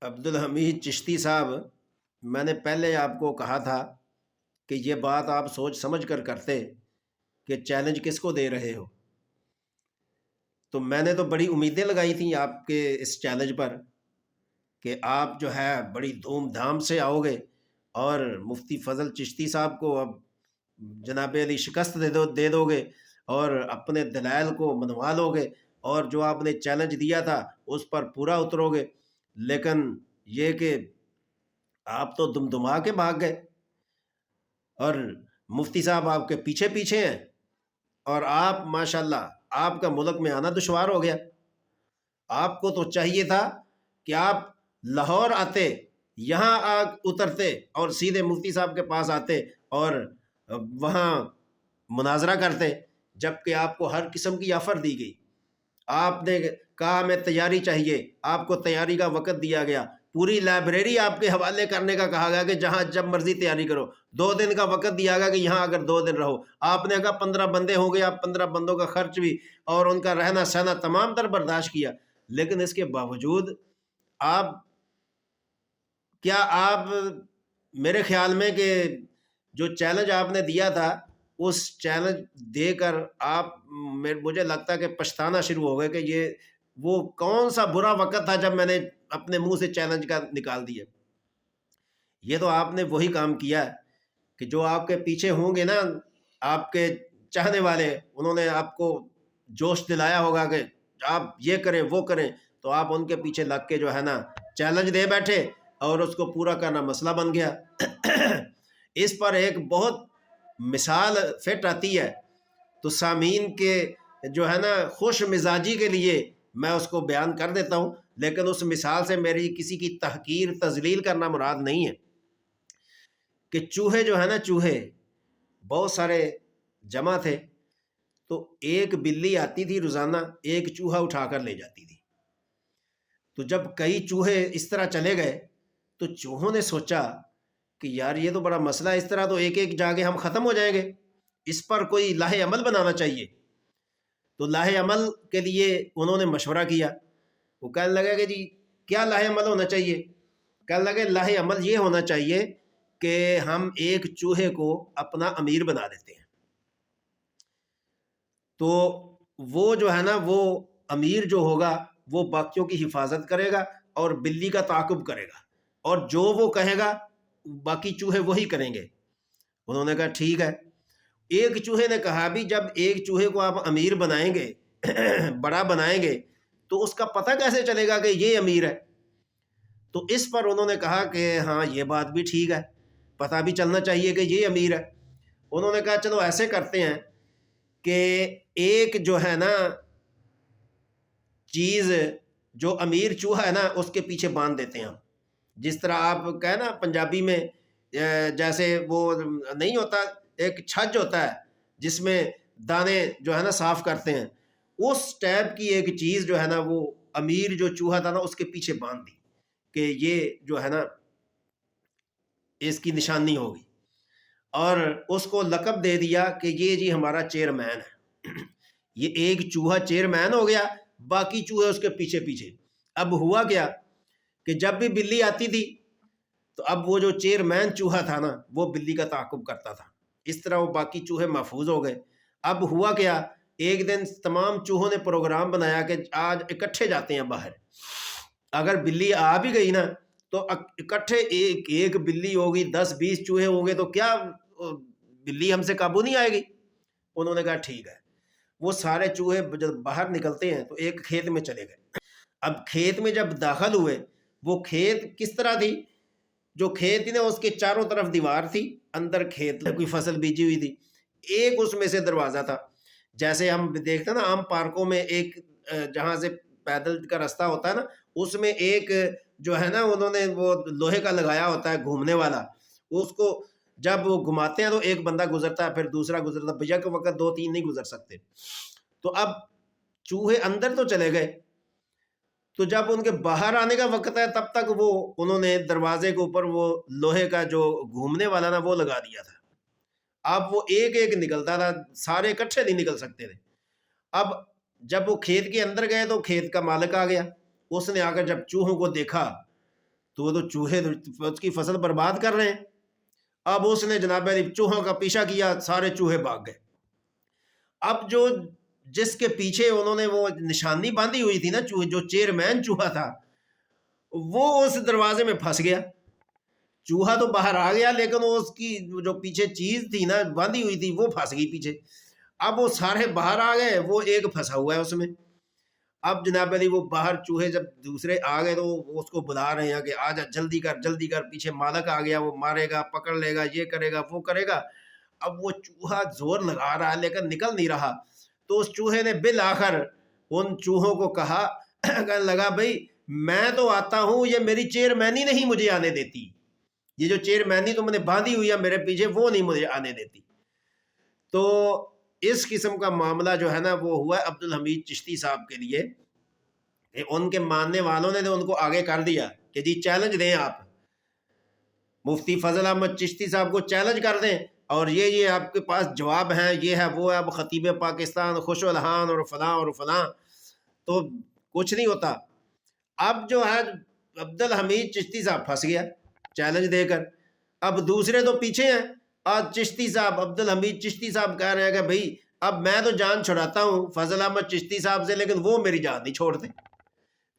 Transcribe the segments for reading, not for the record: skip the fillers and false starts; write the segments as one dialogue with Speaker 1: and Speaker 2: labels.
Speaker 1: عبدالحمید چشتی صاحب، میں نے پہلے آپ کو کہا تھا کہ یہ بات آپ سوچ سمجھ کر کرتے کہ چیلنج کس کو دے رہے ہو۔ تو میں نے تو بڑی امیدیں لگائی تھیں آپ کے اس چیلنج پر کہ آپ جو ہے بڑی دھوم دھام سے آؤ گے اور مفتی فضل چشتی صاحب کو اب جناب علی شکست دے دو گے اور اپنے دلائل کو منوا لو گے اور جو آپ نے چیلنج دیا تھا اس پر پورا اترو گے۔ لیکن یہ کہ آپ تو دمدما کے بھاگ گئے اور مفتی صاحب آپ کے پیچھے پیچھے ہیں، اور آپ ماشاءاللہ آپ کا ملک میں آنا دشوار ہو گیا۔ آپ کو تو چاہیے تھا کہ آپ لاہور آتے، یہاں اترتے اور سیدھے مفتی صاحب کے پاس آتے اور وہاں مناظرہ کرتے، جبکہ آپ کو ہر قسم کی آفر دی گئی۔ آپ نے کہا ہمیں تیاری چاہیے، آپ کو تیاری کا وقت دیا گیا، پوری لائبریری آپ کے حوالے کرنے کا کہا گیا کہ جہاں جب مرضی تیاری کرو، 2 دن کا وقت دیا گیا کہ یہاں اگر 2 دن رہو۔ آپ نے کہا 15 بندے ہوں گے، آپ 15 بندوں کا خرچ بھی اور ان کا رہنا سہنا تمام تر برداشت کیا، لیکن اس کے باوجود آپ میرے خیال میں کہ جو چیلنج آپ نے دیا تھا اس چیلنج دے کر آپ مجھے لگتا ہے کہ پچھتانا شروع ہو گئے کہ وہ کون سا برا وقت تھا جب میں نے اپنے منہ سے چیلنج کا نکال دیا۔ یہ تو آپ نے وہی کام کیا ہے کہ جو آپ کے پیچھے ہوں گے نا، آپ کے چاہنے والے، انہوں نے آپ کو جوش دلایا ہوگا کہ آپ یہ کریں وہ کریں، تو آپ ان کے پیچھے لگ کے جو ہے نا چیلنج دے بیٹھے اور اس کو پورا کرنا مسئلہ بن گیا۔ اس پر ایک بہت مثال فٹ آتی ہے، تو سامعین کے جو ہے نا خوش مزاجی کے لیے میں اس کو بیان کر دیتا ہوں، لیکن اس مثال سے میری کسی کی تحقیر تذلیل کرنا مراد نہیں ہے۔ کہ چوہے جو ہے نا، چوہے بہت سارے جمع تھے، تو ایک بلی آتی تھی روزانہ، ایک چوہا اٹھا کر لے جاتی تھی۔ تو جب کئی چوہے اس طرح چلے گئے تو چوہوں نے سوچا کہ یار یہ تو بڑا مسئلہ ہے، اس طرح تو ایک ایک جا کے ہم ختم ہو جائیں گے، اس پر کوئی لاہ عمل بنانا چاہیے۔ تو لاہ عمل کے لیے انہوں نے مشورہ کیا۔ وہ کہنے لگا کہ جی کیا لاہ عمل ہونا چاہیے؟ کہنے لگے لاہ عمل یہ ہونا چاہیے کہ ہم ایک چوہے کو اپنا امیر بنا دیتے ہیں، تو وہ جو ہے نا وہ امیر جو ہوگا وہ باقیوں کی حفاظت کرے گا اور بلی کا تعاقب کرے گا، اور جو وہ کہے گا باقی چوہے وہی کریں گے۔ انہوں نے کہا ٹھیک ہے۔ ایک چوہے نے کہا بھی جب ایک چوہے کو آپ امیر بنائیں گے بڑا بنائیں گے تو اس کا پتہ کیسے چلے گا کہ یہ امیر ہے؟ تو اس پر انہوں نے کہا کہ ہاں یہ بات بھی ٹھیک ہے، پتہ بھی چلنا چاہیے کہ یہ امیر ہے۔ انہوں نے کہا چلو ایسے کرتے ہیں کہ ایک جو ہے نا چیز جو امیر چوہا ہے نا اس کے پیچھے باندھ دیتے ہیں ہم، جس طرح آپ کہیں نا پنجابی میں جیسے وہ نہیں ہوتا، ایک چھج ہوتا ہے جس میں دانے جو ہے نا صاف کرتے ہیں، اس ٹائپ کی ایک چیز جو ہے نا وہ امیر جو چوہا تھا نا اس کے پیچھے باندھ دی کہ یہ جو ہے نا اس کی نشانی ہوگی، اور اس کو لقب دے دیا کہ یہ جی ہمارا چیئرمین ہے۔ یہ ایک چوہا چیئرمین ہو گیا، باقی چوہے اس کے پیچھے پیچھے۔ اب ہوا کیا کہ جب بھی بلی آتی تھی تو اب وہ جو چیئرمین چوہا تھا نا وہ بلی کا تعاقب کرتا تھا، اس طرح وہ باقی چوہے محفوظ ہو گئے۔ اب ہوا کیا، ایک دن تمام چوہوں نے پروگرام بنایا کہ آج اکٹھے جاتے ہیں باہر، اگر بلی آ بھی گئی نا تو اکٹھے ایک بلی ہوگی، 10-20 چوہے ہوں گے تو کیا بلی ہم سے قابو نہیں آئے گی؟ انہوں نے کہا ٹھیک ہے۔ وہ سارے چوہے جب باہر نکلتے ہیں تو ایک کھیت میں چلے گئے۔ اب کھیت میں جب داخل ہوئے، وہ کھیت کس طرح تھی، جو کھیت تھی نا اس کے چاروں طرف دیوار تھی، اندر کھیت کوئی فصل بیجی ہوئی تھی، ایک اس میں سے دروازہ تھا، جیسے ہم دیکھتے ہیں نا عام پارکوں میں ایک جہاں سے پیدل کا راستہ ہوتا ہے نا، اس میں ایک جو ہے نا انہوں نے وہ لوہے کا لگایا ہوتا ہے گھومنے والا، اس کو جب وہ گھماتے ہیں تو ایک بندہ گزرتا ہے پھر دوسرا گزرتا ہے، بھیا کے وقت 2-3 نہیں گزر سکتے۔ تو اب چوہے اندر تو چلے گئے، تو جب ان کے باہر آنے کا وقت ہے تب تک وہ انہوں نے دروازے کے اوپر وہ لوہے کا جو گھومنے والا نا وہ لگا دیا تھا۔ اب وہ ایک ایک نکلتا تھا، سارے اکٹھے نہیں نکل سکتے تھے۔ اب جب وہ کھیت کے اندر گئے تو کھیت کا مالک آ گیا، اس نے آ کر جب چوہوں کو دیکھا تو وہ تو چوہے اس کی فصل برباد کر رہے ہیں۔ اب اس نے جناب علی چوہوں کا پیچھا کیا، سارے چوہے بھاگ گئے۔ اب جس کے پیچھے انہوں نے وہ نشانی باندھی ہوئی تھی نا، جو چیئرمین چوہا تھا، وہ اس دروازے میں پھنس گیا۔ چوہا تو باہر آ گیا، لیکن اس کی جو پیچھے چیز تھی نا باندھی ہوئی تھی، وہ پھنس گئی پیچھے۔ اب وہ سارے باہر آ گئے، وہ ایک پھنسا ہوا ہے اس میں۔ اب جناب علی وہ باہر چوہے جب دوسرے آ گئے تو وہ اس کو بلا رہے ہیں کہ آجا جلدی کر جلدی کر، پیچھے مالک آ گیا، وہ مارے گا، پکڑ لے گا، یہ کرے گا، وہ کرے گا۔ اب وہ چوہا زور لگا رہا ہے لیکن نکل نہیں رہا۔ تو اس چوہے نے بالآخر ان چوہوں کو کہا، کہنے لگا بھائی میں تو آتا ہوں، یہ میری چیئرمینی نہیں مجھے آنے دیتی، یہ جو چیئرمینی تم نے باندھی ہوئی ہے میرے پیچھے، وہ نہیں مجھے آنے دیتی۔ تو اس قسم کا معاملہ جو ہے نا وہ ہوا ہے عبدالحمید چشتی صاحب کے لیے، کہ ان کے ماننے والوں نے ان کو آگے کر دیا کہ جی چیلنج دیں، آپ مفتی فضل احمد چشتی صاحب کو چیلنج کر دیں، اور یہ آپ کے پاس جواب ہیں، یہ ہے وہ ہے، اب خطیب پاکستان خوش الحان اور فلاں اور فلاں، تو کچھ نہیں ہوتا۔ اب جو ہے عبدالحمید چشتی صاحب پھنس گیا چیلنج دے کر۔ اب دوسرے تو پیچھے ہیں، آج چشتی صاحب عبدالحمید چشتی صاحب کہہ رہے ہیں کہ بھائی اب میں تو جان چھڑاتا ہوں فضل احمد چشتی صاحب سے، لیکن وہ میری جان نہیں چھوڑتے۔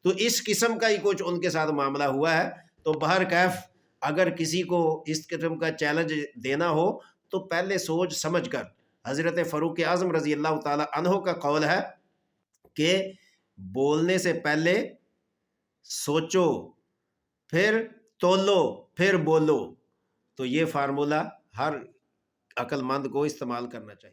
Speaker 1: تو اس قسم کا ہی کچھ ان کے ساتھ معاملہ ہوا ہے۔ تو بہرکیف اگر کسی کو اس قسم کا چیلنج دینا ہو تو پہلے سوچ سمجھ کر، حضرت فاروق اعظم رضی اللہ تعالی عنہ کا قول ہے کہ بولنے سے پہلے سوچو، پھر تولو، پھر بولو۔ تو یہ فارمولہ ہر عقل مند کو استعمال کرنا چاہیے۔